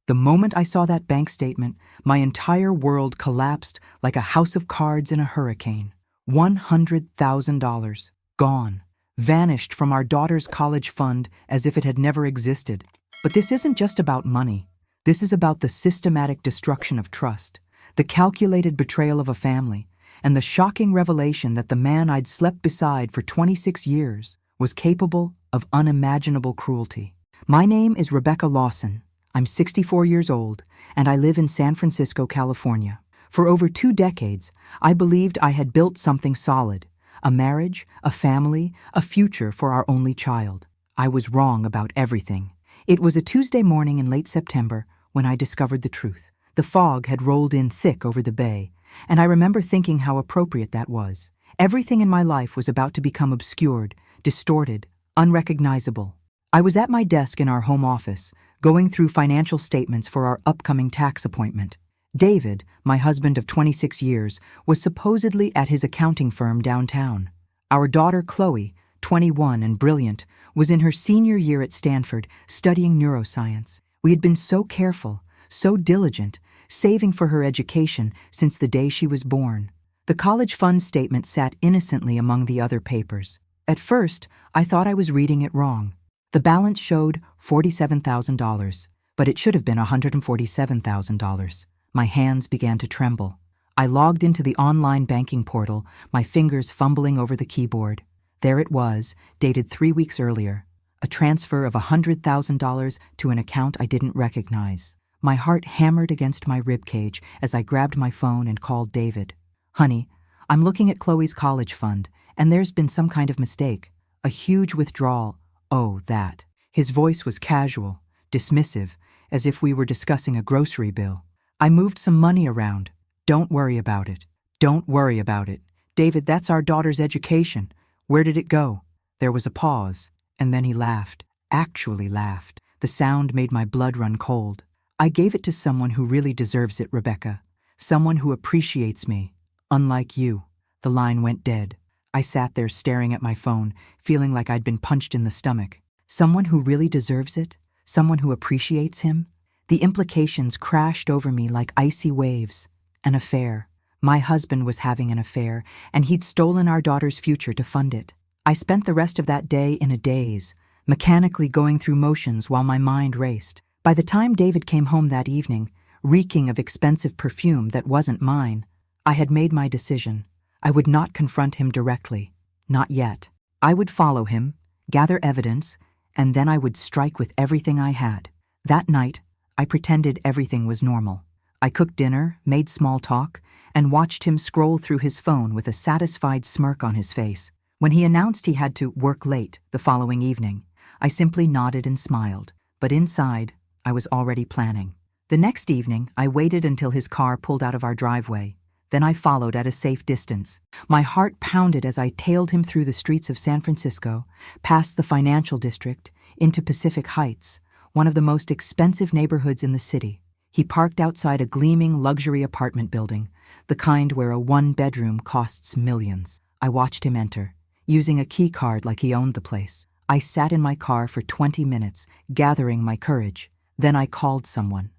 The moment I saw that bank statement, my entire world collapsed like a house of cards in a hurricane. $100,000. Gone. Vanished from our daughter's college fund as if it had never existed. But this isn't just about money. This is about the systematic destruction of trust, the calculated betrayal of a family, and the shocking revelation that the man I'd slept beside for 26 years was capable of unimaginable cruelty. My name is Rebecca Lawson. I'm 64 years old, and I live in San Francisco, California. For over 2 decades, I believed I had built something solid, a marriage, a family, a future for our only child. I was wrong about everything. It was a Tuesday morning in late September when I discovered the truth. The fog had rolled in thick over the bay, and I remember thinking how appropriate that was. Everything in my life was about to become obscured, distorted, unrecognizable. I was at my desk in our home office, going through financial statements for our upcoming tax appointment. David, my husband of 26 years, was supposedly at his accounting firm downtown. Our daughter Chloe, 21 and brilliant, was in her senior year at Stanford, studying neuroscience. We had been so careful, so diligent, saving for her education since the day she was born. The college fund statement sat innocently among the other papers. At first, I thought I was reading it wrong. The balance showed $47,000, but it should have been $147,000. My hands began to tremble. I logged into the online banking portal, my fingers fumbling over the keyboard. There it was, dated 3 weeks earlier, a transfer of $100,000 to an account I didn't recognize. My heart hammered against my ribcage as I grabbed my phone and called David. "Honey, I'm looking at Chloe's college fund, and there's been some kind of mistake. A huge withdrawal. Oh, that." His voice was casual, dismissive, as if we were discussing a grocery bill. "I moved some money around. Don't worry about it. Don't worry about it. David, that's our daughter's education. Where did it go?" There was a pause, and then he laughed. Actually laughed. The sound made my blood run cold. "I gave it to someone who really deserves it, Rebecca. Someone who appreciates me. Unlike you." The line went dead. I sat there staring at my phone, feeling like I'd been punched in the stomach. Someone who really deserves it? Someone who appreciates him? The implications crashed over me like icy waves. An affair. My husband was having an affair, and he'd stolen our daughter's future to fund it. I spent the rest of that day in a daze, mechanically going through motions while my mind raced. By the time David came home that evening, reeking of expensive perfume that wasn't mine, I had made my decision. I would not confront him directly. Not yet. I would follow him, gather evidence, and then I would strike with everything I had. That night, I pretended everything was normal. I cooked dinner, made small talk, and watched him scroll through his phone with a satisfied smirk on his face. When he announced he had to work late the following evening, I simply nodded and smiled. But inside, I was already planning. The next evening, I waited until his car pulled out of our driveway. Then I followed at a safe distance. My heart pounded as I tailed him through the streets of San Francisco, past the financial district, into Pacific Heights, one of the most expensive neighborhoods in the city. He parked outside a gleaming luxury apartment building, the kind where a 1-bedroom costs millions. I watched him enter, using a key card like he owned the place. I sat in my car for 20 minutes, gathering my courage. Then I called someone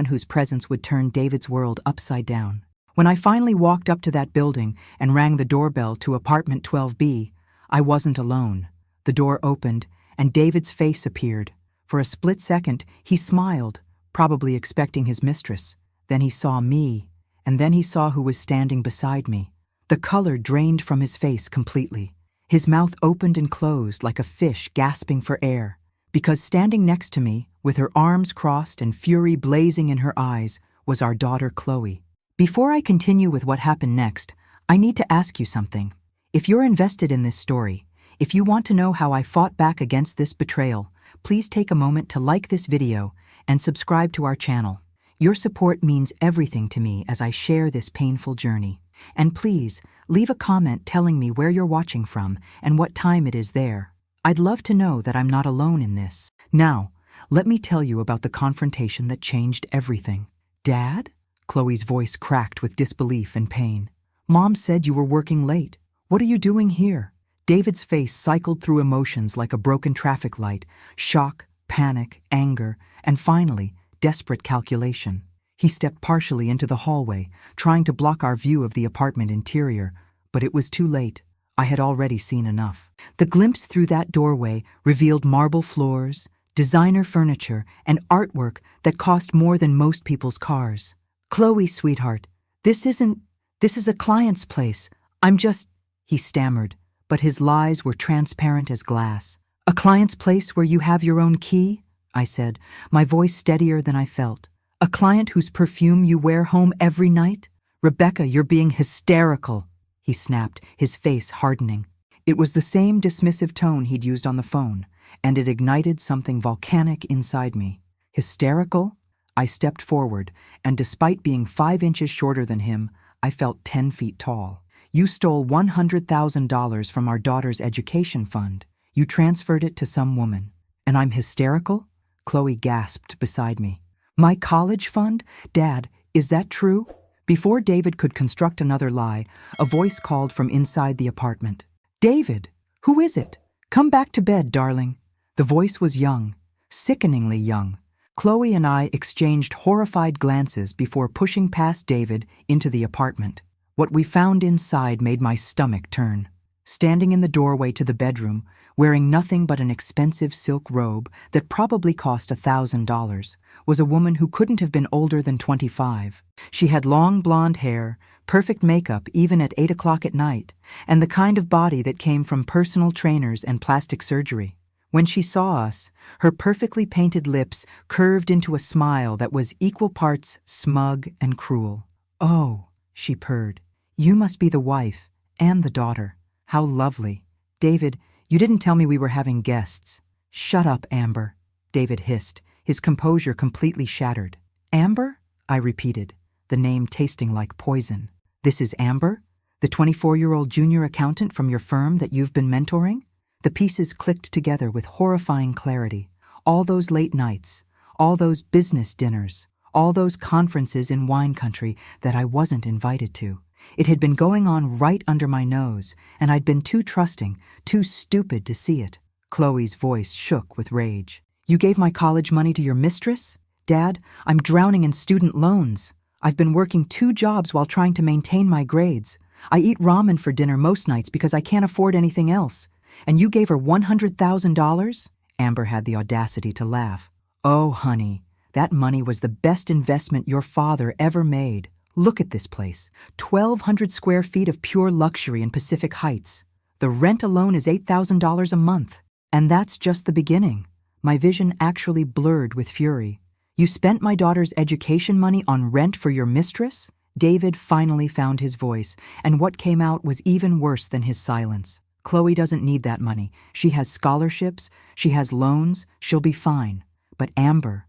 whose presence would turn David's world upside down. When I finally walked up to that building and rang the doorbell to apartment 12B, I wasn't alone. The door opened, and David's face appeared. For a split second, he smiled, probably expecting his mistress. Then he saw me, and then he saw who was standing beside me. The color drained from his face completely. His mouth opened and closed like a fish gasping for air. Because standing next to me, with her arms crossed and fury blazing in her eyes, was our daughter Chloe. Before I continue with what happened next, I need to ask you something. If you're invested in this story, if you want to know how I fought back against this betrayal, please take a moment to like this video and subscribe to our channel. Your support means everything to me as I share this painful journey. And please, leave a comment telling me where you're watching from and what time it is there. I'd love to know that I'm not alone in this. Now, let me tell you about the confrontation that changed everything. "Dad?" Chloe's voice cracked with disbelief and pain. "Mom said you were working late. What are you doing here?" David's face cycled through emotions like a broken traffic light: shock, panic, anger, and finally, desperate calculation. He stepped partially into the hallway, trying to block our view of the apartment interior, but it was too late. I had already seen enough. The glimpse through that doorway revealed marble floors, designer furniture, and artwork that cost more than most people's cars. "Chloe, sweetheart, this is a client's place. He stammered, but his lies were transparent as glass. "A client's place where you have your own key?" I said, my voice steadier than I felt. "A client whose perfume you wear home every night? Rebecca, you're being hysterical," he snapped, his face hardening. It was the same dismissive tone he'd used on the phone, and it ignited something volcanic inside me. Hysterical? I stepped forward, and despite being 5 inches shorter than him, I felt 10 feet tall. "You stole $100,000 from our daughter's education fund. You transferred it to some woman. And I'm hysterical?" Chloe gasped beside me. "My college fund? Dad, is that true?" Before David could construct another lie, a voice called from inside the apartment. "David, who is it? Come back to bed, darling." The voice was young, sickeningly young. Chloe and I exchanged horrified glances before pushing past David into the apartment. What we found inside made my stomach turn. Standing in the doorway to the bedroom, wearing nothing but an expensive silk robe that probably cost $1,000, was a woman who couldn't have been older than 25. She had long blonde hair, perfect makeup even at 8 o'clock at night, and the kind of body that came from personal trainers and plastic surgery. When she saw us, her perfectly painted lips curved into a smile that was equal parts smug and cruel. "Oh," she purred, "you must be the wife and the daughter. How lovely. David, you didn't tell me we were having guests." "Shut up, Amber," David hissed, his composure completely shattered. "Amber?" I repeated, the name tasting like poison. "This is Amber? The 24-year-old junior accountant from your firm that you've been mentoring?" The pieces clicked together with horrifying clarity. All those late nights, all those business dinners, all those conferences in wine country that I wasn't invited to. It had been going on right under my nose, and I'd been too trusting, too stupid to see it. Chloe's voice shook with rage. "You gave my college money to your mistress? Dad, I'm drowning in student loans. I've been working 2 jobs while trying to maintain my grades. I eat ramen for dinner most nights because I can't afford anything else. And you gave her $100,000? Amber had the audacity to laugh. "Oh, honey, that money was the best investment your father ever made. Look at this place. 1,200 square feet of pure luxury in Pacific Heights. The rent alone is $8,000 a month. And that's just the beginning." My vision actually blurred with fury. "You spent my daughter's education money on rent for your mistress?" David finally found his voice, and what came out was even worse than his silence. "Chloe doesn't need that money. She has scholarships, she has loans, she'll be fine. But Amber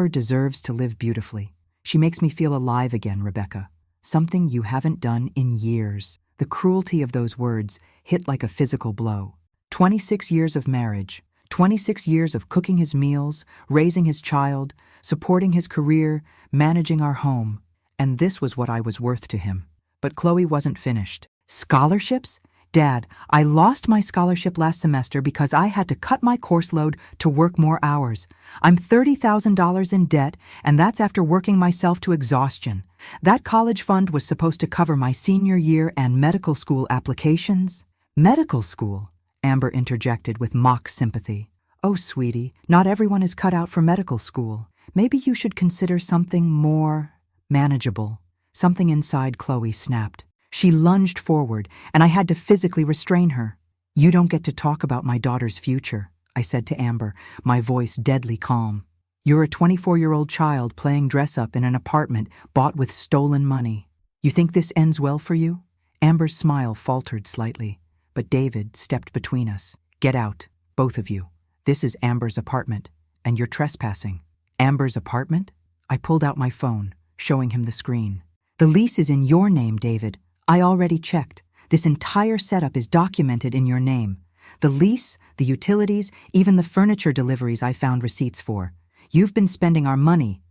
deserves to live beautifully. She makes me feel alive again, Rebecca. Something you haven't done in years." The cruelty of those words hit like a physical blow. 26 years of marriage, 26 years of cooking his meals, raising his child, supporting his career, managing our home. And this was what I was worth to him. But Chloe wasn't finished. "Scholarships? Dad, I lost my scholarship last semester because I had to cut my course load to work more hours. I'm $30,000 in debt, and that's after working myself to exhaustion. That college fund was supposed to cover my senior year and medical school applications." "Medical school?" Amber interjected with mock sympathy. "Oh, sweetie, not everyone is cut out for medical school. Maybe you should consider something more manageable." Something inside Chloe snapped. She lunged forward, and I had to physically restrain her. "You don't get to talk about my daughter's future," I said to Amber, my voice deadly calm. "You're a 24-year-old child playing dress-up in an apartment bought with stolen money. You think this ends well for you?" Amber's smile faltered slightly, but David stepped between us. "Get out, both of you. This is Amber's apartment, and you're trespassing." "Amber's apartment?" I pulled out my phone, showing him the screen. "The lease is in your name, David. I already checked. This entire setup is documented in your name. The lease, the utilities, even the furniture deliveries I found receipts for. You've been spending our money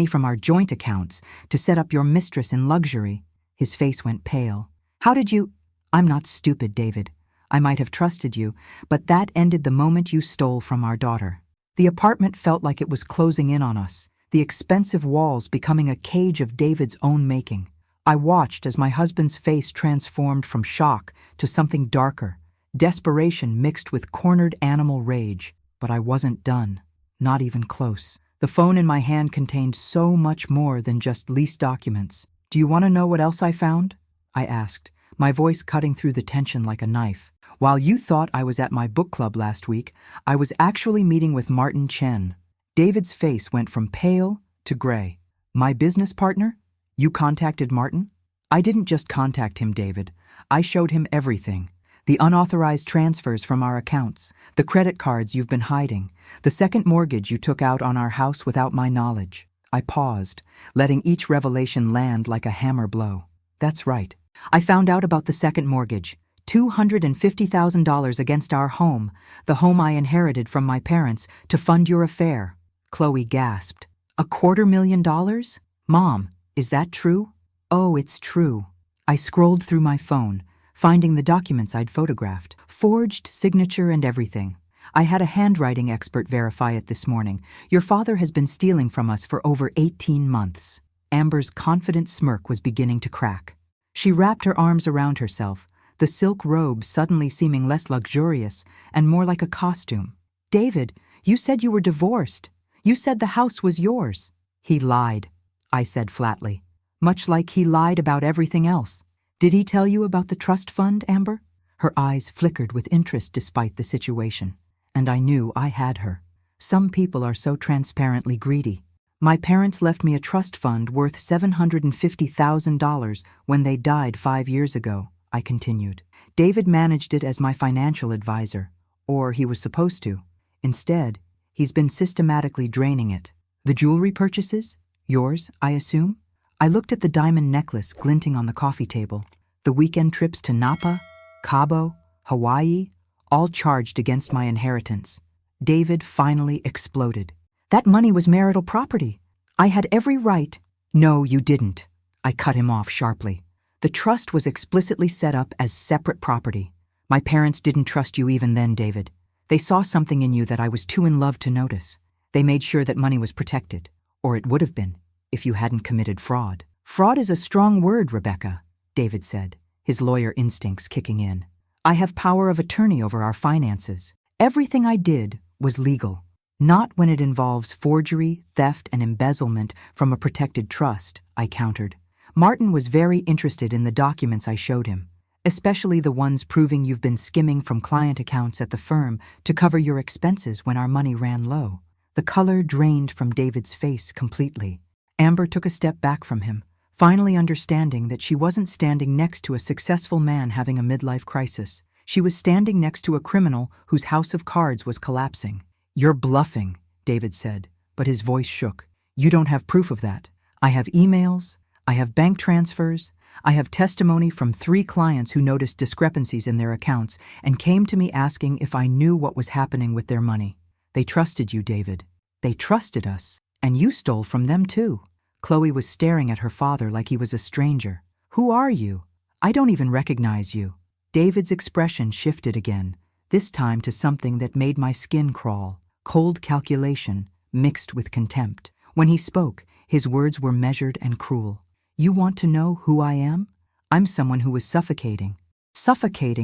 from our joint accounts, to set up your mistress in luxury." His face went pale. "How did you—" "I'm not stupid, David. I might have trusted you, but that ended the moment you stole from our daughter." The apartment felt like it was closing in on us. the expensive walls becoming a cage of David's own making. I watched as my husband's face transformed from shock to something darker, desperation mixed with cornered animal rage. But I wasn't done. Not even close. The phone in my hand contained so much more than just lease documents. "Do you want to know what else I found?" I asked, my voice cutting through the tension like a knife. "While you thought I was at my book club last week, I was actually meeting with Martin Chen." David's face went from pale to gray. "My business partner? You contacted Martin?" "I didn't just contact him, David. I showed him everything. The unauthorized transfers from our accounts, the credit cards you've been hiding, the second mortgage you took out on our house without my knowledge." I paused, letting each revelation land like a hammer blow. "That's right. I found out about the second mortgage. $250,000 against our home, the home I inherited from my parents, to fund your affair." Chloe gasped. $250,000? "Mom, is that true?" "Oh, it's true." I scrolled through my phone, finding the documents I'd photographed, forged signature and everything. "I had a handwriting expert verify it this morning. Your father has been stealing from us for over 18 months. Amber's confident smirk was beginning to crack. She wrapped her arms around herself, the silk robe suddenly seeming less luxurious and more like a costume. "David, you said you were divorced. You said the house was yours." "He lied," I said flatly, much like he lied about everything else. "Did he tell you about the trust fund, Amber?" Her eyes flickered with interest despite the situation, and I knew I had her. Some people are so transparently greedy. "My parents left me a trust fund worth $750,000 when they died 5 years ago," I continued. "David managed it as my financial advisor, or he was supposed to. Instead, he's been systematically draining it." "The jewelry purchases? Yours, I assume?" I looked at the diamond necklace glinting on the coffee table. The weekend trips to Napa, Cabo, Hawaii, all charged against my inheritance. David finally exploded. "That money was marital property. I had every right." "No, you didn't." I cut him off sharply. "The trust was explicitly set up as separate property. My parents didn't trust you even then, David. They saw something in you that I was too in love to notice. They made sure that money was protected, or it would have been, if you hadn't committed fraud." "Fraud is a strong word, Rebecca," David said, his lawyer instincts kicking in. "I have power of attorney over our finances. Everything I did was legal. Not when it involves forgery, theft, and embezzlement from a protected trust," I countered. "Martin was very interested in the documents I showed him, especially the ones proving you've been skimming from client accounts at the firm to cover your expenses when our money ran low." The color drained from David's face completely. Amber took a step back from him, finally understanding that she wasn't standing next to a successful man having a midlife crisis. She was standing next to a criminal whose house of cards was collapsing. "You're bluffing," David said, but his voice shook. "You don't have proof of that. I have emails, I have bank transfers, I have testimony from 3 clients who noticed discrepancies in their accounts and came to me asking if I knew what was happening with their money. They trusted you, David. They trusted us, and you stole from them too." Chloe was staring at her father like he was a stranger. "Who are you? I don't even recognize you." David's expression shifted again, this time to something that made my skin crawl, cold calculation mixed with contempt. When he spoke, his words were measured and cruel. "You want to know who I am? I'm someone who was suffocating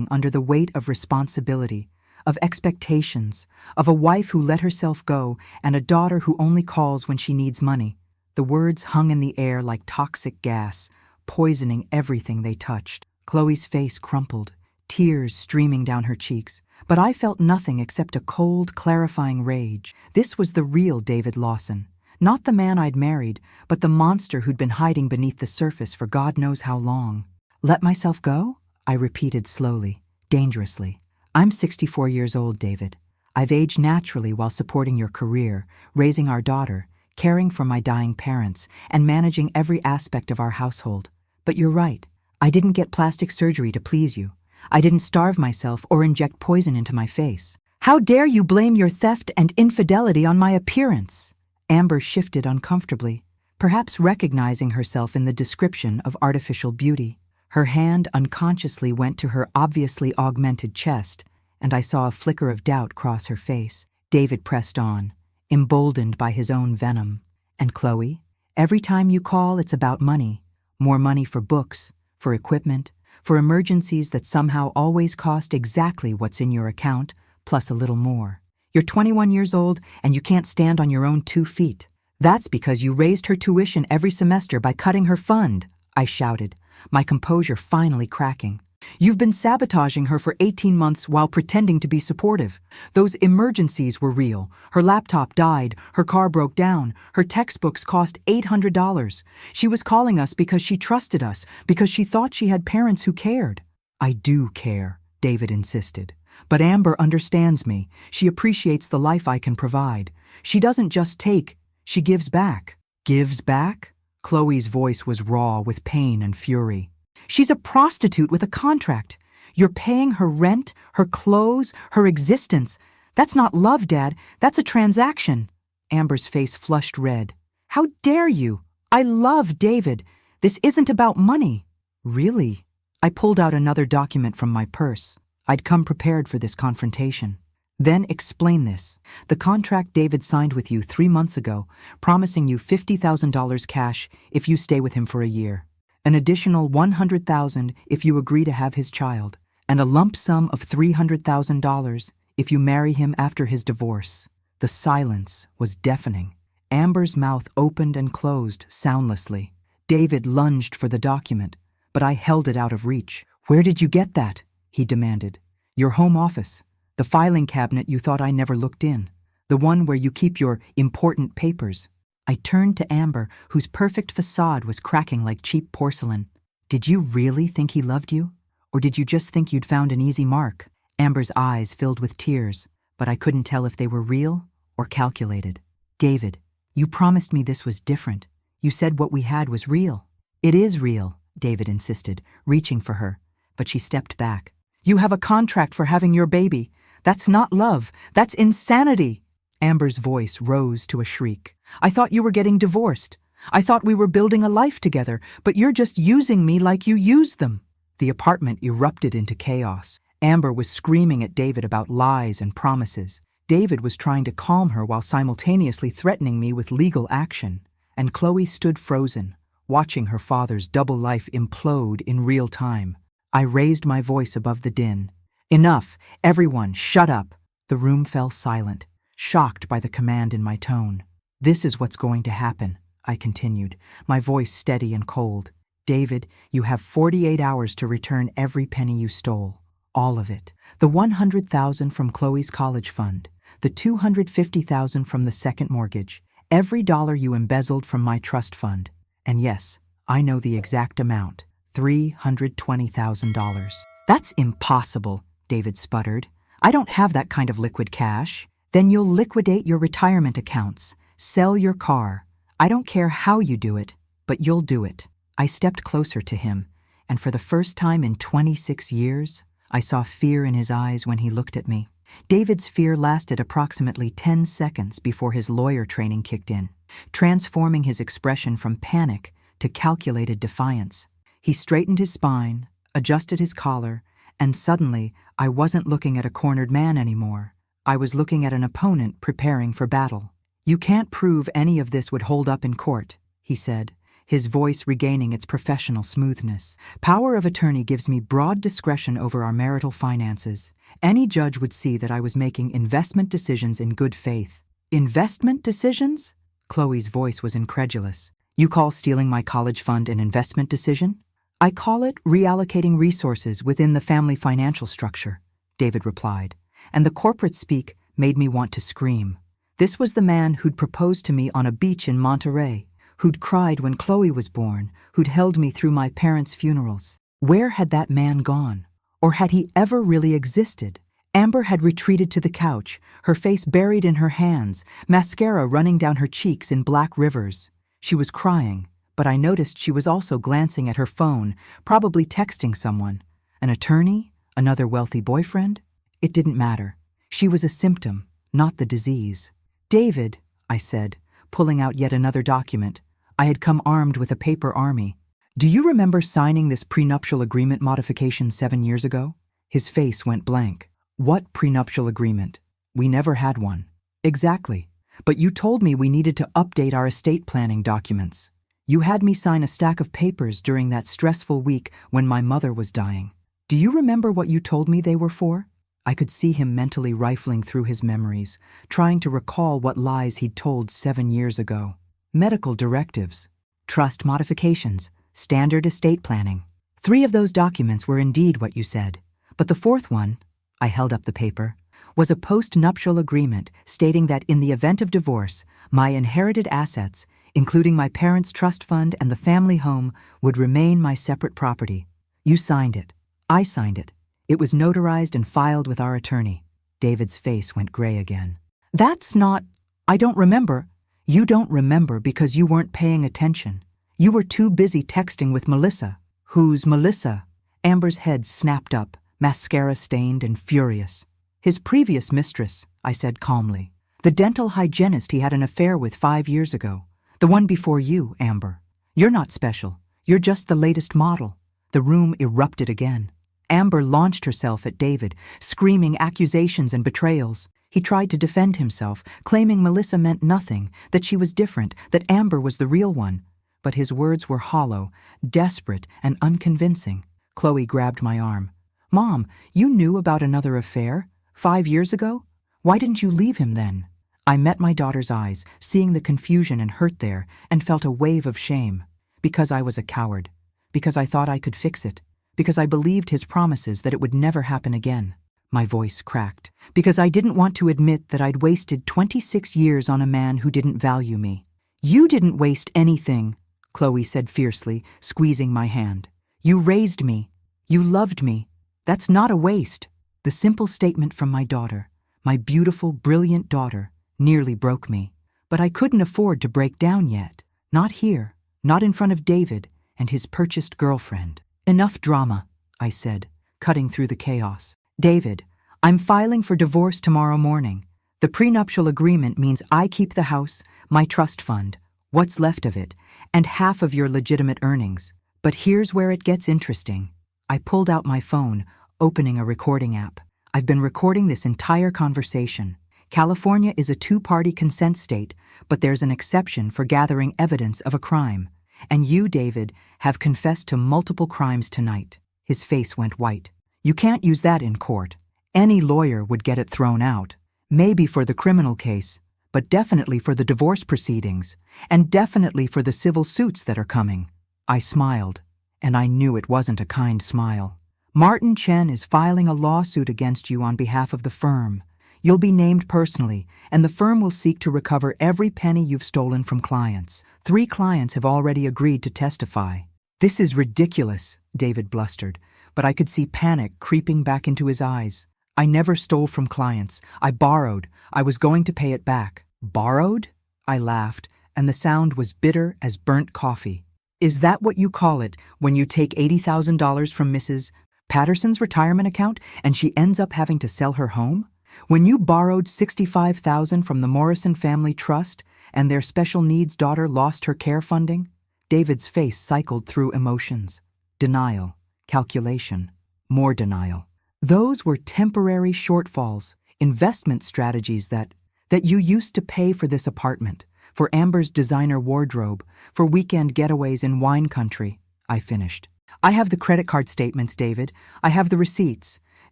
under the weight of responsibility, of expectations, of a wife who let herself go and a daughter who only calls when she needs money." The words hung in the air like toxic gas, poisoning everything they touched. Chloe's face crumpled, tears streaming down her cheeks. But I felt nothing except a cold, clarifying rage. This was the real David Lawson. Not the man I'd married, but the monster who'd been hiding beneath the surface for God knows how long. "Let myself go?" I repeated slowly, dangerously. "I'm 64 years old, David. I've aged naturally while supporting your career, raising our daughter, caring for my dying parents, and managing every aspect of our household. But you're right. I didn't get plastic surgery to please you. I didn't starve myself or inject poison into my face. How dare you blame your theft and infidelity on my appearance?" Amber shifted uncomfortably, perhaps recognizing herself in the description of artificial beauty. Her hand unconsciously went to her obviously augmented chest, and I saw a flicker of doubt cross her face. David pressed on, emboldened by his own venom. And Chloe, every time you call, it's about money. More money for books, for equipment, for emergencies that somehow always cost exactly what's in your account, plus a little more. You're 21 years old and you can't stand on your own 2 feet. That's because you raised her tuition every semester by cutting her fund, I shouted, my composure finally cracking. You've been sabotaging her for 18 months while pretending to be supportive. Those emergencies were real. Her laptop died, her car broke down, her textbooks cost $800. She was calling us because she trusted us, because she thought she had parents who cared. I do care, David insisted. But Amber understands me. She appreciates the life I can provide. She doesn't just take, she gives back. Gives back? Chloe's voice was raw with pain and fury. She's a prostitute with a contract. You're paying her rent, her clothes, her existence. That's not love, Dad. That's a transaction. Amber's face flushed red. How dare you? I love David. This isn't about money. Really? I pulled out another document from my purse. I'd come prepared for this confrontation. Then explain this. The contract David signed with you 3 months ago, promising you $50,000 cash if you stay with him for a year. An additional $100,000 if you agree to have his child, and a lump sum of $300,000 if you marry him after his divorce. The silence was deafening. Amber's mouth opened and closed soundlessly. David lunged for the document, but I held it out of reach. Where did you get that? He demanded. Your home office, the filing cabinet you thought I never looked in, the one where you keep your important papers. I turned to Amber, whose perfect facade was cracking like cheap porcelain. Did you really think he loved you? Or did you just think you'd found an easy mark? Amber's eyes filled with tears, but I couldn't tell if they were real or calculated. David, you promised me this was different. You said what we had was real. It is real, David insisted, reaching for her, but she stepped back. You have a contract for having your baby. That's not love. That's insanity. Amber's voice rose to a shriek. I thought you were getting divorced. I thought we were building a life together, but you're just using me like you used them. The apartment erupted into chaos. Amber was screaming at David about lies and promises. David was trying to calm her while simultaneously threatening me with legal action. And Chloe stood frozen, watching her father's double life implode in real time. I raised my voice above the din. Enough! Everyone, shut up! The room fell silent, shocked by the command in my tone. This is what's going to happen, I continued, my voice steady and cold. David, you have 48 hours to return every penny you stole. All of it. The $100,000 from Chloe's college fund, the $250,000 from the second mortgage, every dollar you embezzled from my trust fund. And yes, I know the exact amount, $320,000. That's impossible, David sputtered. I don't have that kind of liquid cash. Then you'll liquidate your retirement accounts, sell your car. I don't care how you do it, but you'll do it. I stepped closer to him, and for the first time in 26 years, I saw fear in his eyes when he looked at me. David's fear lasted approximately 10 seconds before his lawyer training kicked in, transforming his expression from panic to calculated defiance. He straightened his spine, adjusted his collar, and suddenly I wasn't looking at a cornered man anymore. I was looking at an opponent preparing for battle. You can't prove any of this would hold up in court, he said, his voice regaining its professional smoothness. Power of attorney gives me broad discretion over our marital finances. Any judge would see that I was making investment decisions in good faith. Investment decisions? Chloe's voice was incredulous. You call stealing my college fund an investment decision? I call it reallocating resources within the family financial structure, David replied, and the corporate speak made me want to scream. This was the man who'd proposed to me on a beach in Monterey, who'd cried when Chloe was born, who'd held me through my parents' funerals. Where had that man gone? Or had he ever really existed? Amber had retreated to the couch, her face buried in her hands, mascara running down her cheeks in black rivers. She was crying, but I noticed she was also glancing at her phone, probably texting someone. An attorney? Another wealthy boyfriend? It didn't matter. She was a symptom, not the disease. David, I said, pulling out yet another document. I had come armed with a paper army. Do you remember signing this prenuptial agreement modification 7 years ago? His face went blank. What prenuptial agreement? We never had one. Exactly. But you told me we needed to update our estate planning documents. You had me sign a stack of papers during that stressful week when my mother was dying. Do you remember what you told me they were for? I could see him mentally rifling through his memories, trying to recall what lies he'd told 7 years ago. Medical directives, trust modifications, standard estate planning. 3 of those documents were indeed what you said. But the 4th one, I held up the paper, was a post-nuptial agreement stating that in the event of divorce, my inherited assets, including my parents' trust fund and the family home, would remain my separate property. You signed it. I signed it. It was notarized and filed with our attorney. David's face went gray again. That's not... I don't remember. You don't remember because you weren't paying attention. You were too busy texting with Melissa. Who's Melissa? Amber's head snapped up, mascara stained and furious. His previous mistress, I said calmly. The dental hygienist he had an affair with 5 years ago. The one before you, Amber. You're not special. You're just the latest model. The room erupted again. Amber launched herself at David, screaming accusations and betrayals. He tried to defend himself, claiming Melissa meant nothing, that she was different, that Amber was the real one. But his words were hollow, desperate, and unconvincing. Chloe grabbed my arm. Mom, you knew about another affair? 5 years ago? Why didn't you leave him then? I met my daughter's eyes, seeing the confusion and hurt there, and felt a wave of shame. Because I was a coward. Because I thought I could fix it. Because I believed his promises that it would never happen again. My voice cracked. Because I didn't want to admit that I'd wasted 26 years on a man who didn't value me. You didn't waste anything, Chloe said fiercely, squeezing my hand. You raised me. You loved me. That's not a waste. The simple statement from my daughter, my beautiful, brilliant daughter, nearly broke me. But I couldn't afford to break down yet. Not here. Not in front of David and his purchased girlfriend. Enough drama, I said, cutting through the chaos. David, I'm filing for divorce tomorrow morning. The prenuptial agreement means I keep the house, my trust fund, what's left of it, and half of your legitimate earnings. But here's where it gets interesting. I pulled out my phone, opening a recording app. I've been recording this entire conversation. California is a 2-party consent state, but there's an exception for gathering evidence of a crime. And you, David, have confessed to multiple crimes tonight. His face went white. You can't use that in court. Any lawyer would get it thrown out. Maybe for the criminal case, but definitely for the divorce proceedings, and definitely for the civil suits that are coming. I smiled, and I knew it wasn't a kind smile. Martin Chen is filing a lawsuit against you on behalf of the firm. You'll be named personally, and the firm will seek to recover every penny you've stolen from clients. 3 clients have already agreed to testify. This is ridiculous, David blustered, but I could see panic creeping back into his eyes. I never stole from clients. I borrowed. I was going to pay it back. Borrowed? I laughed, and the sound was bitter as burnt coffee. Is that what you call it when you take $80,000 from Mrs. Patterson's retirement account and she ends up having to sell her home? When you borrowed $65,000 from the Morrison Family Trust and their special needs daughter lost her care funding? David's face cycled through emotions. Denial, calculation, more denial. Those were temporary shortfalls, investment strategies that you used to pay for this apartment, for Amber's designer wardrobe, for weekend getaways in wine country, I finished. I have the credit card statements, David. I have the receipts.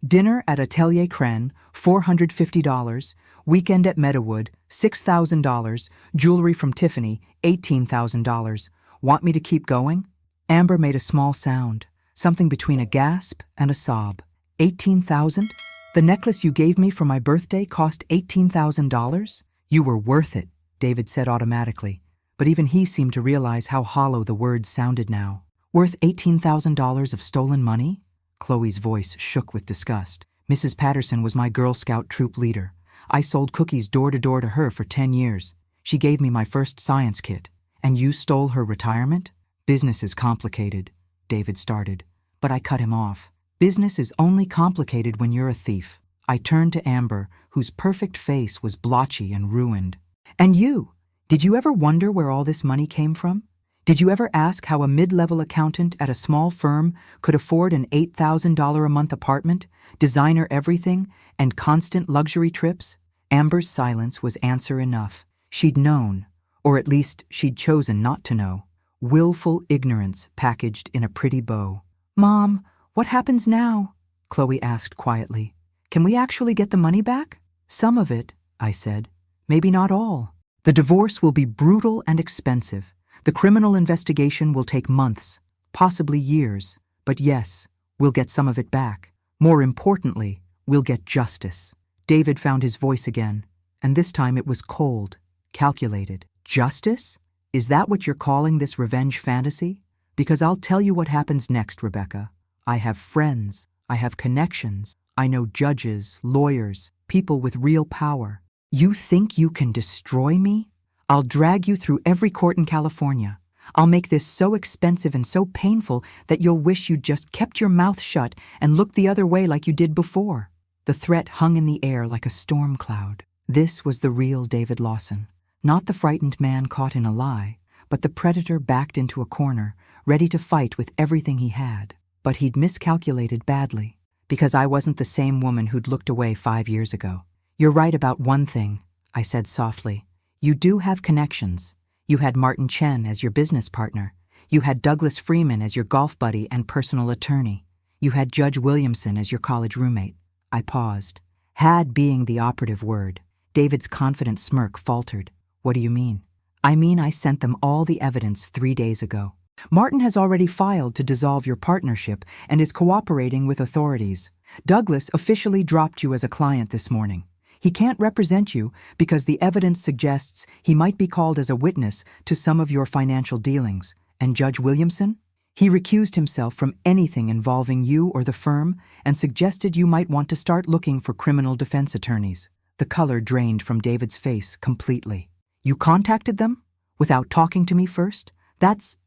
Dinner at Atelier Cren, $450. Weekend at Meadowood, $6,000. Jewelry from Tiffany, $18,000. Want me to keep going? Amber made a small sound, something between a gasp and a sob. $18,000? The necklace you gave me for my birthday cost $18,000? You were worth it, David said automatically, but even he seemed to realize how hollow the words sounded now. Worth $18,000 of stolen money? Chloe's voice shook with disgust. Mrs. Patterson was my Girl Scout troop leader. I sold cookies door to door to her for 10 years. She gave me my first science kit. And you stole her retirement? Business is complicated, David started, but I cut him off. Business is only complicated when you're a thief. I turned to Amber, whose perfect face was blotchy and ruined. And you? Did you ever wonder where all this money came from? Did you ever ask how a mid-level accountant at a small firm could afford an $8,000 a month apartment, designer everything, and constant luxury trips? Amber's silence was answer enough. She'd known, or at least she'd chosen not to know. Willful ignorance packaged in a pretty bow. "Mom, what happens now?" Chloe asked quietly. "Can we actually get the money back?" "Some of it," I said. "Maybe not all. The divorce will be brutal and expensive. The criminal investigation will take months, possibly years. But yes, we'll get some of it back. More importantly, we'll get justice." David found his voice again, and this time it was cold, calculated. "Justice? Is that what you're calling this revenge fantasy? Because I'll tell you what happens next, Rebecca. I have friends. I have connections. I know judges, lawyers, people with real power. You think you can destroy me? I'll drag you through every court in California. I'll make this so expensive and so painful that you'll wish you'd just kept your mouth shut and looked the other way like you did before." The threat hung in the air like a storm cloud. This was the real David Lawson. Not the frightened man caught in a lie, but the predator backed into a corner, ready to fight with everything he had. But he'd miscalculated badly, because I wasn't the same woman who'd looked away 5 years ago. "You're right about one thing," I said softly. "You do have connections. You had Martin Chen as your business partner. You had Douglas Freeman as your golf buddy and personal attorney. You had Judge Williamson as your college roommate." I paused. Had being the operative word. David's confident smirk faltered. "What do you mean?" "I mean I sent them all the evidence 3 days ago. Martin has already filed to dissolve your partnership and is cooperating with authorities. Douglas officially dropped you as a client this morning. He can't represent you because the evidence suggests he might be called as a witness to some of your financial dealings. And Judge Williamson? He recused himself from anything involving you or the firm and suggested you might want to start looking for criminal defense attorneys." The color drained from David's face completely. "You contacted them? Without talking to me first? That's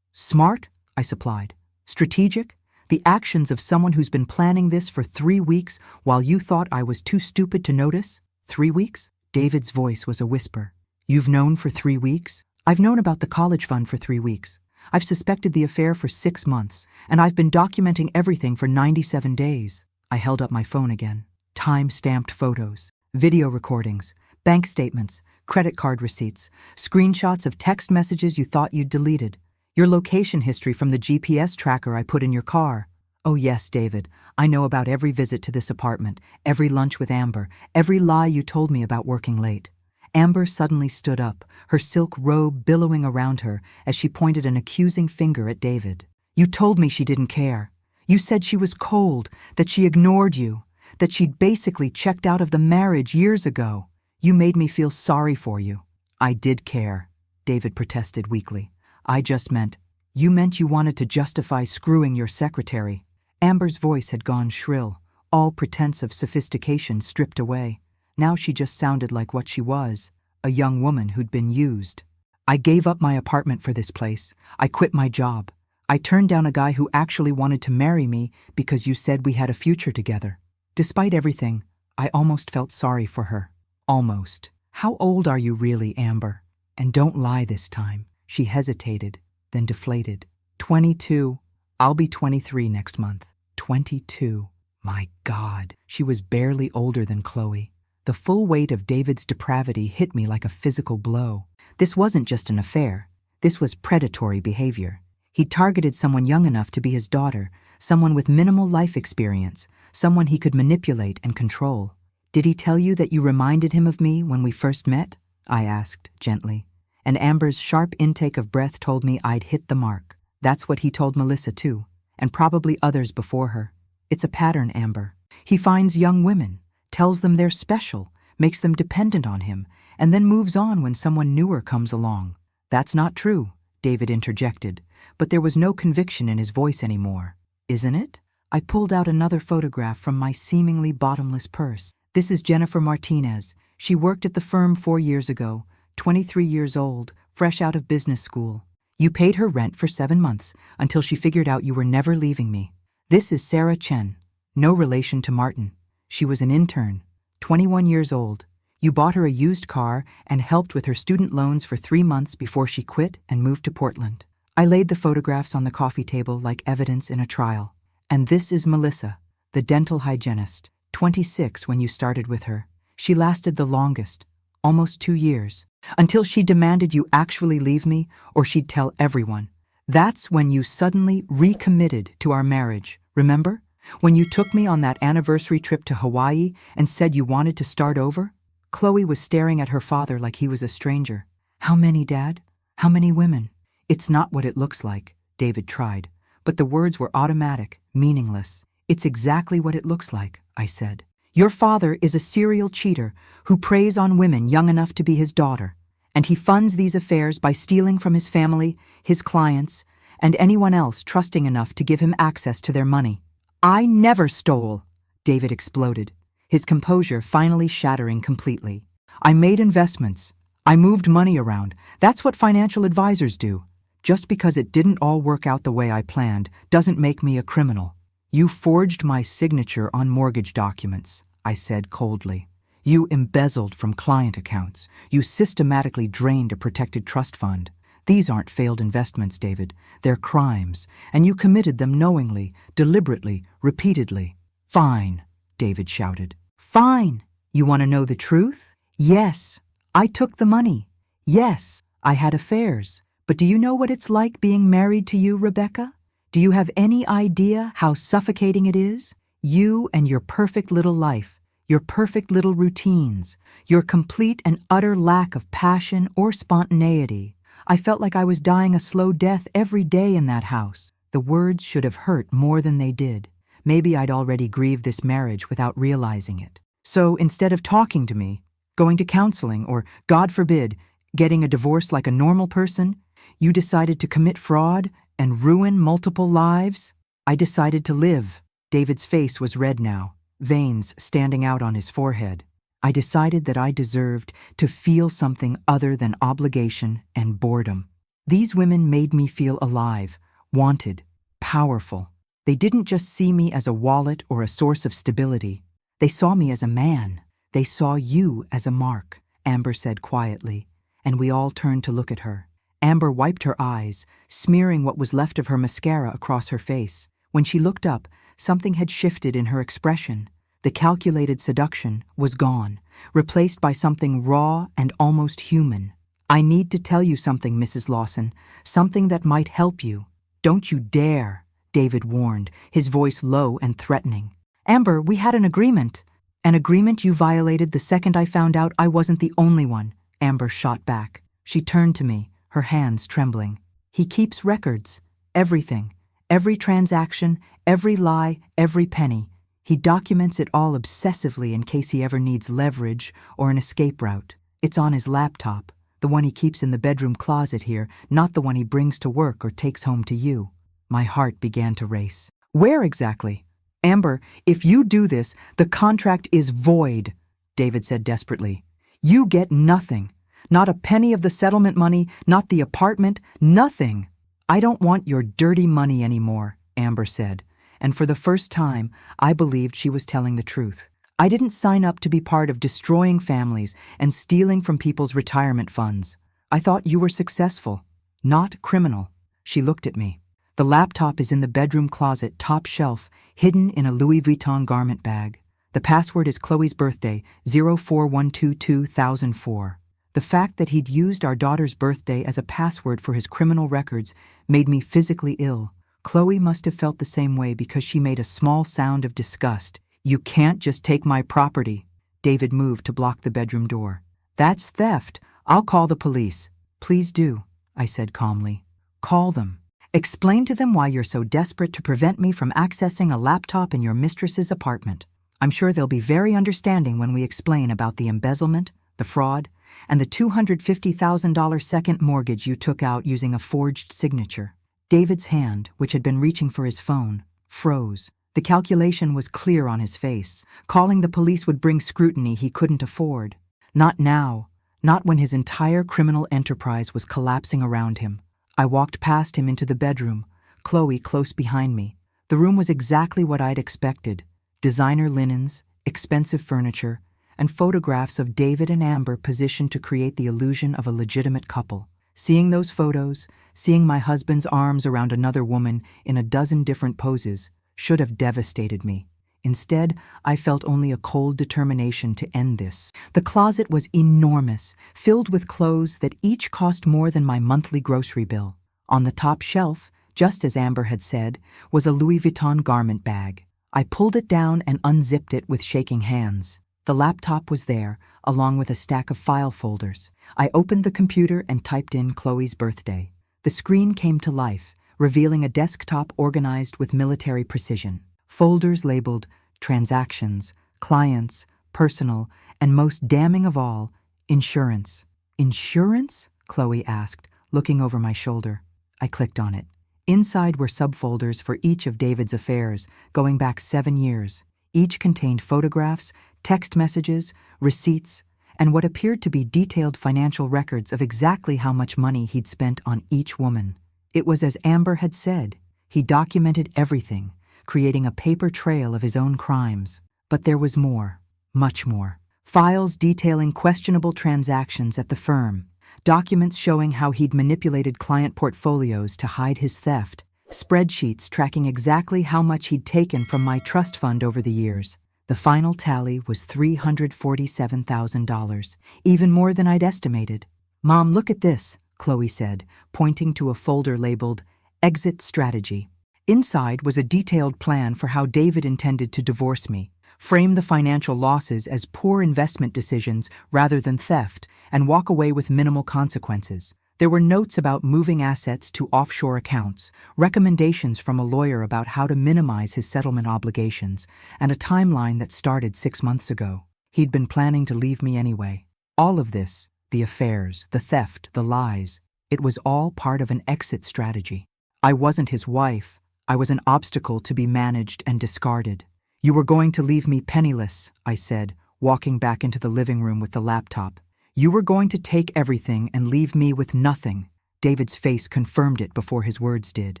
smart," I supplied. "Strategic? The actions of someone who's been planning this for 3 weeks while you thought I was too stupid to notice? 3 weeks?" David's voice was a whisper. "You've known for 3 weeks? I've known about the college fund for 3 weeks. I've suspected the affair for 6 months, and I've been documenting everything for 97 days. I held up my phone again. Time-stamped photos, video recordings, bank statements, credit card receipts, screenshots of text messages you thought you'd deleted, your location history from the GPS tracker I put in your car. Oh yes, David, I know about every visit to this apartment, every lunch with Amber, every lie you told me about working late." Amber suddenly stood up, her silk robe billowing around her as she pointed an accusing finger at David. "You told me she didn't care. You said she was cold, that she ignored you, that she'd basically checked out of the marriage years ago. You made me feel sorry for you." "I did care," David protested weakly. "I just meant, you wanted to justify screwing your secretary." Amber's voice had gone shrill, all pretense of sophistication stripped away. Now she just sounded like what she was, a young woman who'd been used. "I gave up my apartment for this place. I quit my job. I turned down a guy who actually wanted to marry me because you said we had a future together." Despite everything, I almost felt sorry for her. Almost. "How old are you really, Amber? And don't lie this time." She hesitated, then deflated. 22. I'll be 23 next month. 22. My God. She was barely older than Chloe. The full weight of David's depravity hit me like a physical blow. This wasn't just an affair. This was predatory behavior. He targeted someone young enough to be his daughter, someone with minimal life experience, someone he could manipulate and control. "Did he tell you that you reminded him of me when we first met?" I asked, gently. And Amber's sharp intake of breath told me I'd hit the mark. That's what he told Melissa too, and probably others before her. It's a pattern, Amber. He finds young women, tells them they're special, makes them dependent on him, and then moves on when someone newer comes along. "That's not true," David interjected, but there was no conviction in his voice anymore. "Isn't it?" I pulled out another photograph from my seemingly bottomless purse. "This is Jennifer Martinez. She worked at the firm 4 years ago, 23 years old, fresh out of business school. You paid her rent for 7 months until she figured out you were never leaving me. This is Sarah Chen, no relation to Martin. She was an intern, 21 years old. You bought her a used car and helped with her student loans for 3 months before she quit and moved to Portland." I laid the photographs on the coffee table like evidence in a trial. "And this is Melissa, the dental hygienist, 26 when you started with her. She lasted the longest, almost 2 years, until she demanded you actually leave me or she'd tell everyone. That's when you suddenly recommitted to our marriage, remember? When you took me on that anniversary trip to Hawaii and said you wanted to start over? Chloe was staring at her father like he was a stranger. How many, Dad? How many women? It's not what it looks like, David tried, but the words were automatic, meaningless. It's exactly what it looks like, I said. Your father is a serial cheater who preys on women young enough to be his daughter, and he funds these affairs by stealing from his family, his clients, and anyone else trusting enough to give him access to their money. I never stole, David exploded, his composure finally shattering completely. I made investments. I moved money around. That's what financial advisors do. Just because it didn't all work out the way I planned doesn't make me a criminal. You forged my signature on mortgage documents, I said coldly. You embezzled from client accounts. You systematically drained a protected trust fund. These aren't failed investments, David. They're crimes, and you committed them knowingly, deliberately, repeatedly. Fine, David shouted. Fine. You want to know the truth? Yes, I took the money. Yes, I had affairs. But do you know what it's like being married to you, Rebecca? Do you have any idea how suffocating it is? You and your perfect little life, your perfect little routines, your complete and utter lack of passion or spontaneity. I felt like I was dying a slow death every day in that house. The words should have hurt more than they did. Maybe I'd already grieved this marriage without realizing it. So instead of talking to me, going to counseling, or, God forbid, getting a divorce like a normal person, you decided to commit fraud and ruin multiple lives? I decided to live. David's face was red now, veins standing out on his forehead. I decided that I deserved to feel something other than obligation and boredom. These women made me feel alive, wanted, powerful. They didn't just see me as a wallet or a source of stability. They saw me as a man. They saw you as a mark, Amber said quietly, and we all turned to look at her. Amber wiped her eyes, smearing what was left of her mascara across her face. When she looked up, something had shifted in her expression. The calculated seduction was gone, replaced by something raw and almost human. I need to tell you something, Mrs. Lawson, something that might help you. Don't you dare, David warned, his voice low and threatening. Amber, we had an agreement. An agreement you violated the second I found out I wasn't the only one, Amber shot back. She turned to me, her hands trembling. He keeps records. Everything. Every transaction, every lie, every penny. He documents it all obsessively in case he ever needs leverage or an escape route. It's on his laptop, the one he keeps in the bedroom closet here, not the one he brings to work or takes home to you. My heart began to race. Where exactly? Amber, if you do this, the contract is void, David said desperately. You get nothing. Not a penny of the settlement money, not the apartment, nothing. I don't want your dirty money anymore, Amber said. And for the first time, I believed she was telling the truth. I didn't sign up to be part of destroying families and stealing from people's retirement funds. I thought you were successful, not criminal. She looked at me. The laptop is in the bedroom closet, top shelf, hidden in a Louis Vuitton garment bag. The password is Chloe's birthday, 04122-2004. The fact that he'd used our daughter's birthday as a password for his criminal records made me physically ill. Chloe must have felt the same way because she made a small sound of disgust. You can't just take my property. David moved to block the bedroom door. That's theft. I'll call the police. Please do, I said calmly. Call them. Explain to them why you're so desperate to prevent me from accessing a laptop in your mistress's apartment. I'm sure they'll be very understanding when we explain about the embezzlement, the fraud, and the $250,000 second mortgage you took out using a forged signature. David's hand, which had been reaching for his phone, froze. The calculation was clear on his face. Calling the police would bring scrutiny he couldn't afford. Not now. Not when his entire criminal enterprise was collapsing around him. I walked past him into the bedroom, Chloe close behind me. The room was exactly what I'd expected. Designer linens, expensive furniture, and photographs of David and Amber positioned to create the illusion of a legitimate couple. Seeing those photos, seeing my husband's arms around another woman in a dozen different poses, should have devastated me. Instead, I felt only a cold determination to end this. The closet was enormous, filled with clothes that each cost more than my monthly grocery bill. On the top shelf, just as Amber had said, was a Louis Vuitton garment bag. I pulled it down and unzipped it with shaking hands. The laptop was there, along with a stack of file folders. I opened the computer and typed in Chloe's birthday. The screen came to life, revealing a desktop organized with military precision. Folders labeled transactions, clients, personal, and most damning of all, insurance. Insurance? Chloe asked, looking over my shoulder. I clicked on it. Inside were subfolders for each of David's affairs, going back 7 years. Each contained photographs, text messages, receipts, and what appeared to be detailed financial records of exactly how much money he'd spent on each woman. It was as Amber had said. He documented everything, creating a paper trail of his own crimes. But there was more, much more. Files detailing questionable transactions at the firm, documents showing how he'd manipulated client portfolios to hide his theft, spreadsheets tracking exactly how much he'd taken from my trust fund over the years. The final tally was $347,000, even more than I'd estimated. "Mom, look at this," Chloe said, pointing to a folder labeled Exit Strategy. Inside was a detailed plan for how David intended to divorce me, frame the financial losses as poor investment decisions rather than theft, and walk away with minimal consequences. There were notes about moving assets to offshore accounts, recommendations from a lawyer about how to minimize his settlement obligations, and a timeline that started 6 months ago. He'd been planning to leave me anyway. All of this, the affairs, the theft, the lies, it was all part of an exit strategy. I wasn't his wife. I was an obstacle to be managed and discarded. "You were going to leave me penniless," I said, walking back into the living room with the laptop. "You were going to take everything and leave me with nothing." David's face confirmed it before his words did.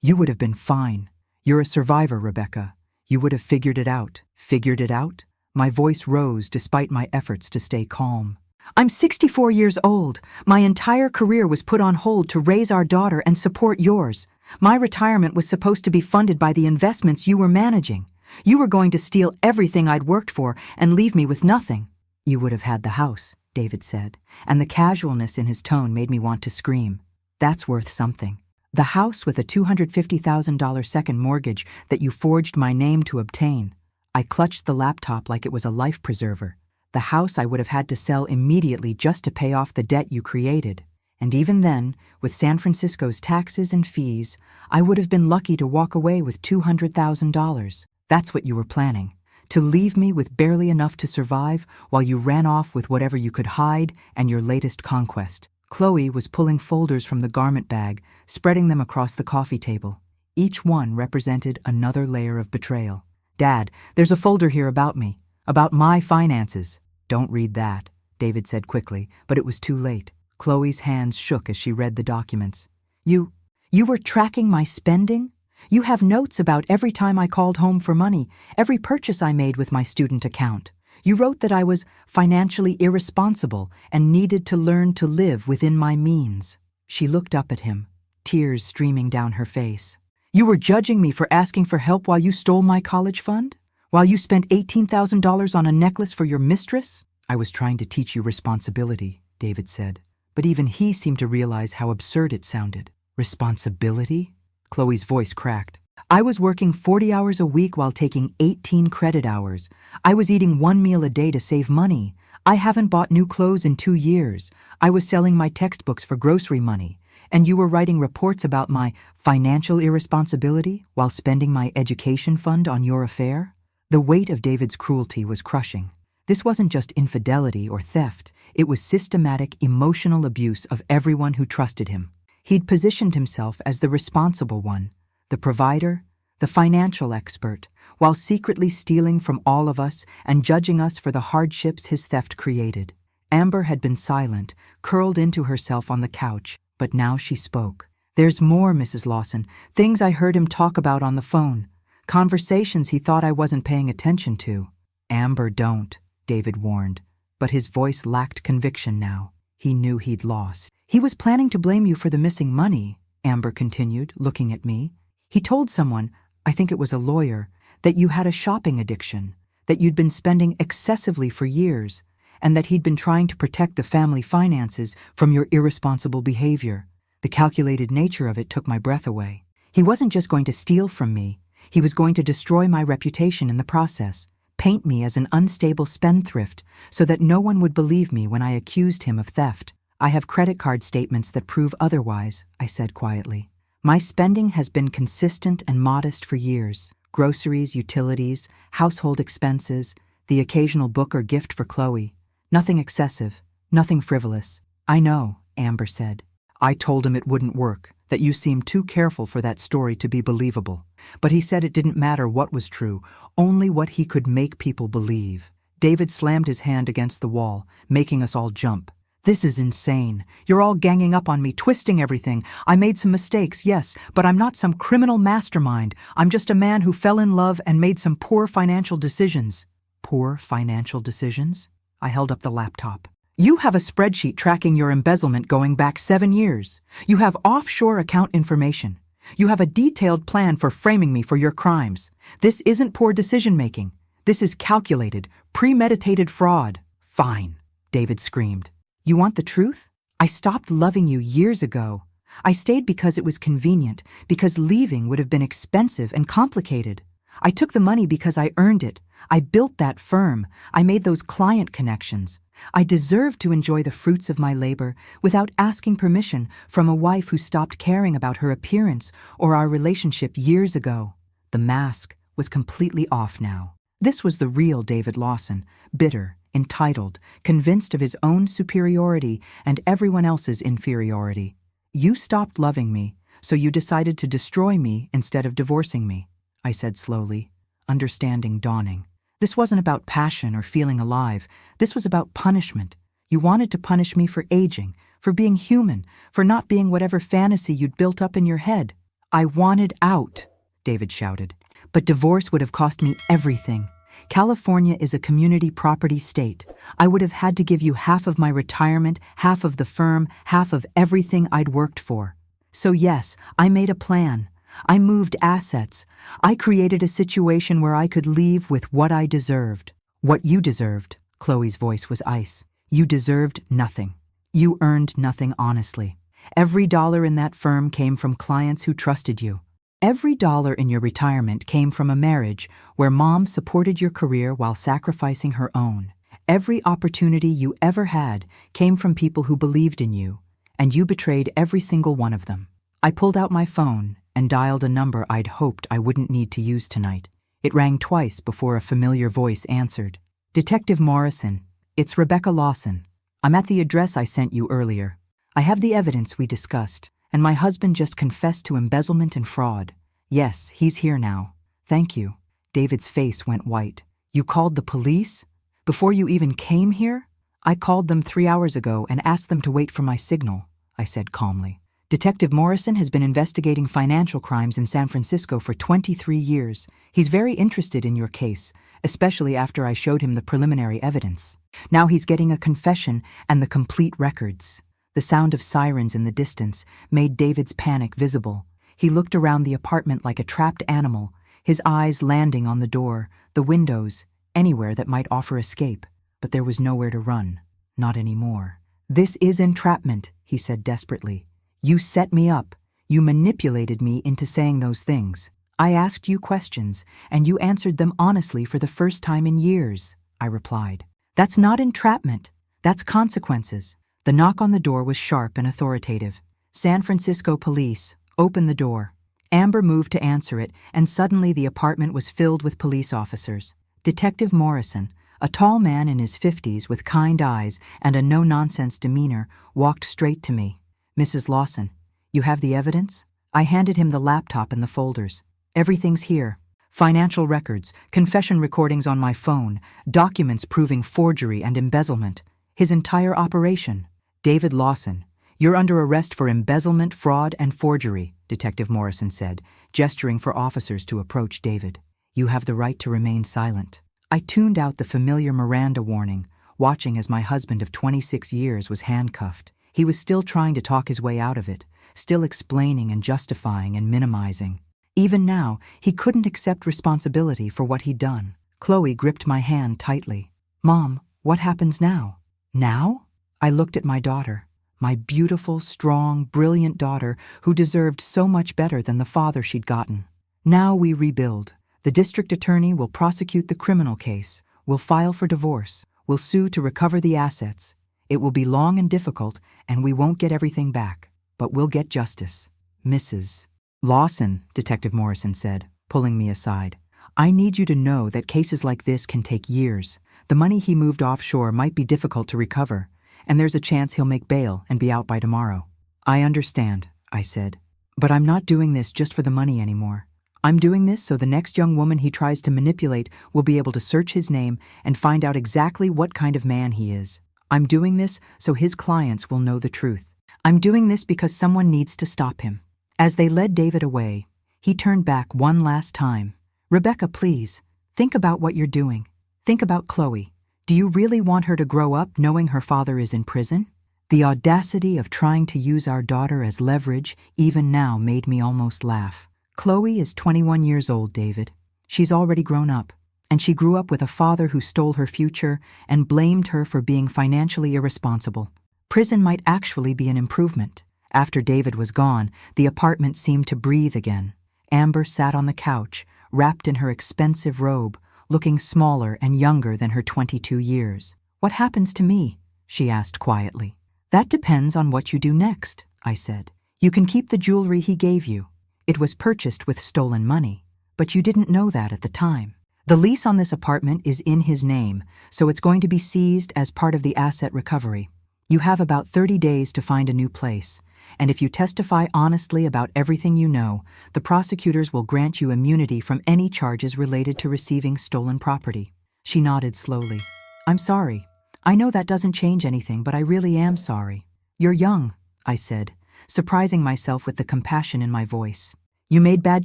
"You would have been fine. You're a survivor, Rebecca. You would have figured it out." Figured it out? My voice rose despite my efforts to stay calm. "I'm 64 years old. My entire career was put on hold to raise our daughter and support yours. My retirement was supposed to be funded by the investments you were managing. You were going to steal everything I'd worked for and leave me with nothing." "You would have had the house," David said, and the casualness in his tone made me want to scream. "That's worth something. The house with a $250,000 second mortgage that you forged my name to obtain." I clutched the laptop like it was a life preserver. "The house I would have had to sell immediately just to pay off the debt you created. And even then, with San Francisco's taxes and fees, I would have been lucky to walk away with $200,000. That's what you were planning. To leave me with barely enough to survive while you ran off with whatever you could hide and your latest conquest." Chloe was pulling folders from the garment bag, spreading them across the coffee table. Each one represented another layer of betrayal. "Dad, there's a folder here about me, about my finances." "Don't read that," David said quickly, but it was too late. Chloe's hands shook as she read the documents. You were tracking my spending? You have notes about every time I called home for money, every purchase I made with my student account. You wrote that I was financially irresponsible and needed to learn to live within my means." She looked up at him, tears streaming down her face. "You were judging me for asking for help while you stole my college fund? While you spent $18,000 on a necklace for your mistress?" "I was trying to teach you responsibility," David said. But even he seemed to realize how absurd it sounded. "Responsibility?" Chloe's voice cracked. "I was working 40 hours a week while taking 18 credit hours. I was eating 1 meal a day to save money. I haven't bought new clothes in 2 years. I was selling my textbooks for grocery money. And you were writing reports about my financial irresponsibility while spending my education fund on your affair?" The weight of David's cruelty was crushing. This wasn't just infidelity or theft. It was systematic emotional abuse of everyone who trusted him. He'd positioned himself as the responsible one, the provider, the financial expert, while secretly stealing from all of us and judging us for the hardships his theft created. Amber had been silent, curled into herself on the couch, but now she spoke. "There's more, Mrs. Lawson, things I heard him talk about on the phone, conversations he thought I wasn't paying attention to." "Amber, don't," David warned, but his voice lacked conviction now. He knew he'd lost. "He was planning to blame you for the missing money," Amber continued, looking at me. "He told someone, I think it was a lawyer, that you had a shopping addiction, that you'd been spending excessively for years, and that he'd been trying to protect the family finances from your irresponsible behavior. The calculated nature of it took my breath away. He wasn't just going to steal from me, he was going to destroy my reputation in the process, paint me as an unstable spendthrift so that no one would believe me when I accused him of theft. I have credit card statements that prove otherwise, I said quietly. My spending has been consistent and modest for years. Groceries, utilities, household expenses, the occasional book or gift for Chloe. Nothing excessive, nothing frivolous. I know, Amber said. I told him it wouldn't work, that you seemed too careful for that story to be believable. But he said it didn't matter what was true, only what he could make people believe. David slammed his hand against the wall, making us all jump. This is insane. You're all ganging up on me, twisting everything. I made some mistakes, yes, but I'm not some criminal mastermind. I'm just a man who fell in love and made some poor financial decisions. Poor financial decisions? I held up the laptop. You have a spreadsheet tracking your embezzlement going back 7 years. You have offshore account information. You have a detailed plan for framing me for your crimes. This isn't poor decision-making. This is calculated, premeditated fraud. Fine, David screamed. You want the truth? I stopped loving you years ago. I stayed because it was convenient, because leaving would have been expensive and complicated. I took the money because I earned it. I built that firm. I made those client connections. I deserved to enjoy the fruits of my labor without asking permission from a wife who stopped caring about her appearance or our relationship years ago. The mask was completely off now. This was the real David Lawson, bitter, entitled, convinced of his own superiority and everyone else's inferiority. You stopped loving me, so you decided to destroy me instead of divorcing me, I said slowly, understanding dawning. This wasn't about passion or feeling alive. This was about punishment. You wanted to punish me for aging, for being human, for not being whatever fantasy you'd built up in your head. I wanted out, David shouted. But divorce would have cost me everything. California is a community property state. I would have had to give you half of my retirement, half of the firm, half of everything I'd worked for. So yes, I made a plan. I moved assets. I created a situation where I could leave with what I deserved. What you deserved, Chloe's voice was ice. You deserved nothing. You earned nothing honestly. Every dollar in that firm came from clients who trusted you. Every dollar in your retirement came from a marriage where mom supported your career while sacrificing her own. Every opportunity you ever had came from people who believed in you, and you betrayed every single one of them. I pulled out my phone and dialed a number I'd hoped I wouldn't need to use tonight. It rang twice before a familiar voice answered. Detective Morrison, it's Rebecca Lawson. I'm at the address I sent you earlier. I have the evidence we discussed, and my husband just confessed to embezzlement and fraud. Yes, he's here now. Thank you. David's face went white. You called the police? Before you even came here? I called them 3 hours ago and asked them to wait for my signal, I said calmly. Detective Morrison has been investigating financial crimes in San Francisco for 23 years. He's very interested in your case, especially after I showed him the preliminary evidence. Now he's getting a confession and the complete records. The sound of sirens in the distance made David's panic visible. He looked around the apartment like a trapped animal, his eyes landing on the door, the windows, anywhere that might offer escape. But there was nowhere to run. Not anymore. This is entrapment, he said desperately. You set me up. You manipulated me into saying those things. I asked you questions, and you answered them honestly for the first time in years, I replied. That's not entrapment. That's consequences. The knock on the door was sharp and authoritative. San Francisco police, open the door. Amber moved to answer it, and suddenly the apartment was filled with police officers. Detective Morrison, a tall man in his 50s with kind eyes and a no-nonsense demeanor, walked straight to me. Mrs. Lawson, you have the evidence? I handed him the laptop and the folders. Everything's here. Financial records, confession recordings on my phone, documents proving forgery and embezzlement. His entire operation. David Lawson, you're under arrest for embezzlement, fraud, and forgery, Detective Morrison said, gesturing for officers to approach David. You have the right to remain silent. I tuned out the familiar Miranda warning, watching as my husband of 26 years was handcuffed. He was still trying to talk his way out of it, still explaining and justifying and minimizing. Even now, he couldn't accept responsibility for what he'd done. Chloe gripped my hand tightly. "Mom, what happens now?" "Now?" I looked at my daughter, my beautiful, strong, brilliant daughter who deserved so much better than the father she'd gotten. "Now we rebuild. The district attorney will prosecute the criminal case. We'll file for divorce. We'll sue to recover the assets. It will be long and difficult, and we won't get everything back. But we'll get justice. Mrs. Lawson," Detective Morrison said, pulling me aside. "I need you to know that cases like this can take years. The money he moved offshore might be difficult to recover, and there's a chance he'll make bail and be out by tomorrow." "I understand," I said. "But I'm not doing this just for the money anymore. I'm doing this so the next young woman he tries to manipulate will be able to search his name and find out exactly what kind of man he is. I'm doing this so his clients will know the truth. I'm doing this because someone needs to stop him." As they led David away, he turned back one last time. "Rebecca, please, think about what you're doing. Think about Chloe. Do you really want her to grow up knowing her father is in prison?" The audacity of trying to use our daughter as leverage even now made me almost laugh. "Chloe is 21 years old, David. She's already grown up, and she grew up with a father who stole her future and blamed her for being financially irresponsible. Prison might actually be an improvement." After David was gone, the apartment seemed to breathe again. Amber sat on the couch, wrapped in her expensive robe, looking smaller and younger than her 22 years. "What happens to me?" she asked quietly. "That depends on what you do next," I said. "You can keep the jewelry he gave you. It was purchased with stolen money, but you didn't know that at the time. The lease on this apartment is in his name, so it's going to be seized as part of the asset recovery. You have about 30 days to find a new place, and if you testify honestly about everything you know, the prosecutors will grant you immunity from any charges related to receiving stolen property." She nodded slowly. "I'm sorry. I know that doesn't change anything, but I really am sorry." "You're young," I said, surprising myself with the compassion in my voice. "You made bad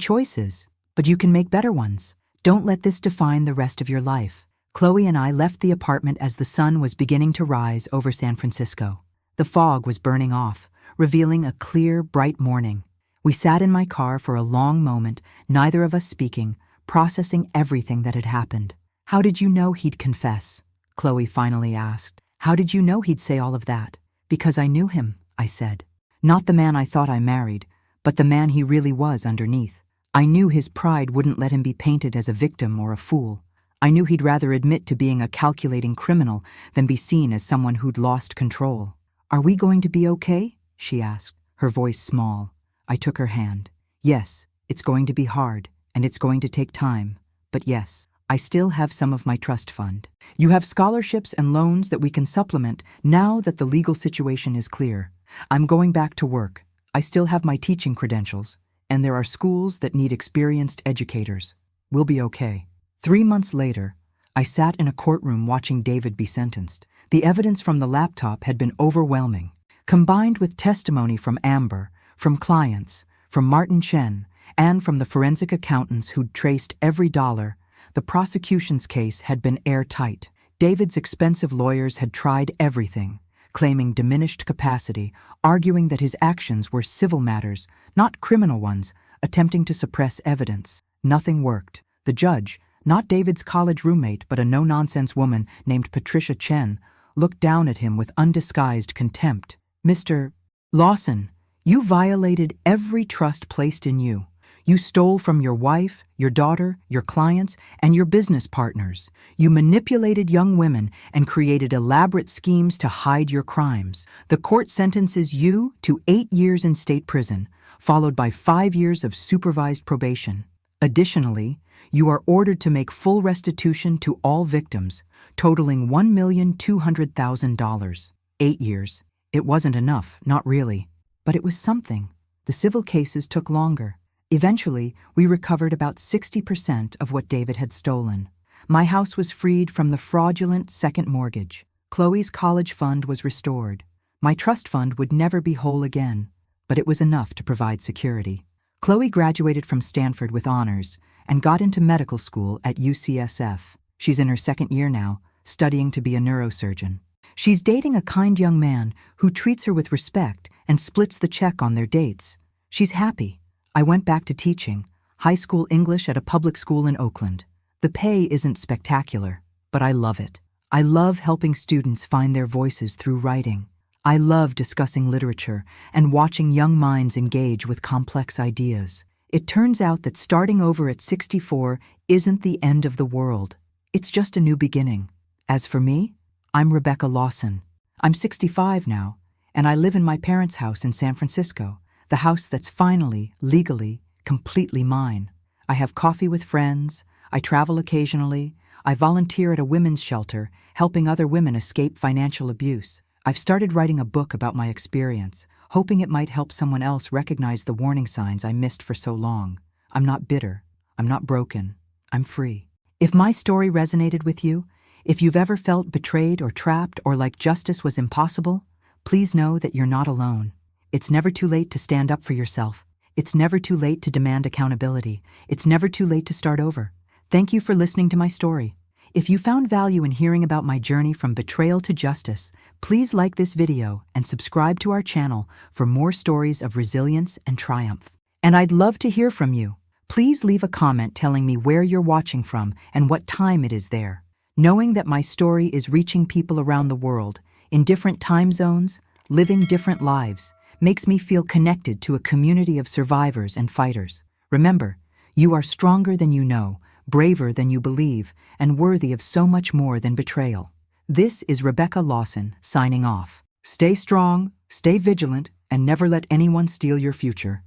choices, but you can make better ones. Don't let this define the rest of your life." Chloe and I left the apartment as the sun was beginning to rise over San Francisco. The fog was burning off, revealing a clear, bright morning. We sat in my car for a long moment, neither of us speaking, processing everything that had happened. "How did you know he'd confess?" Chloe finally asked. "How did you know he'd say all of that?" "Because I knew him," I said. "Not the man I thought I married, but the man he really was underneath. I knew his pride wouldn't let him be painted as a victim or a fool. I knew he'd rather admit to being a calculating criminal than be seen as someone who'd lost control." "Are we going to be okay?" she asked, her voice small. I took her hand. "Yes, it's going to be hard, and it's going to take time. But yes, I still have some of my trust fund. You have scholarships and loans that we can supplement now that the legal situation is clear. I'm going back to work. I still have my teaching credentials, and there are schools that need experienced educators. We'll be okay." 3 months later, I sat in a courtroom watching David be sentenced. The evidence from the laptop had been overwhelming. Combined with testimony from Amber, from clients, from Martin Chen, and from the forensic accountants who'd traced every dollar, the prosecution's case had been airtight. David's expensive lawyers had tried everything, claiming diminished capacity, arguing that his actions were civil matters, not criminal ones, attempting to suppress evidence. Nothing worked. The judge, not David's college roommate but a no-nonsense woman named Patricia Chen, looked down at him with undisguised contempt. "Mr. Lawson, you violated every trust placed in you. You stole from your wife, your daughter, your clients, and your business partners. You manipulated young women and created elaborate schemes to hide your crimes. The court sentences you to 8 years in state prison, followed by 5 years of supervised probation. Additionally, you are ordered to make full restitution to all victims, totaling $1,200,000. 8 years. It wasn't enough, not really. But it was something. The civil cases took longer. Eventually, we recovered about 60% of what David had stolen. My house was freed from the fraudulent second mortgage. Chloe's college fund was restored. My trust fund would never be whole again, but it was enough to provide security. Chloe graduated from Stanford with honors and got into medical school at UCSF. She's in her second year now, studying to be a neurosurgeon. She's dating a kind young man who treats her with respect and splits the check on their dates. She's happy. I went back to teaching. high school English at a public school in Oakland. The pay isn't spectacular, but I love it. I love helping students find their voices through writing. I love discussing literature and watching young minds engage with complex ideas. It turns out that starting over at 64 isn't the end of the world. It's just a new beginning. As for me, I'm Rebecca Lawson. I'm 65 now, and I live in my parents' house in San Francisco, the house that's finally, legally, completely mine. I have coffee with friends, I travel occasionally, I volunteer at a women's shelter, helping other women escape financial abuse. I've started writing a book about my experience, hoping it might help someone else recognize the warning signs I missed for so long. I'm not bitter. I'm not broken. I'm free. If my story resonated with you, if you've ever felt betrayed or trapped or like justice was impossible, please know that you're not alone. It's never too late to stand up for yourself. It's never too late to demand accountability. It's never too late to start over. Thank you for listening to my story. If you found value in hearing about my journey from betrayal to justice, please like this video and subscribe to our channel for more stories of resilience and triumph. And I'd love to hear from you. Please leave a comment telling me where you're watching from and what time it is there. Knowing that my story is reaching people around the world, in different time zones, living different lives, makes me feel connected to a community of survivors and fighters. Remember, you are stronger than you know, braver than you believe, and worthy of so much more than betrayal. This is Rebecca Lawson signing off. Stay strong, stay vigilant, and never let anyone steal your future.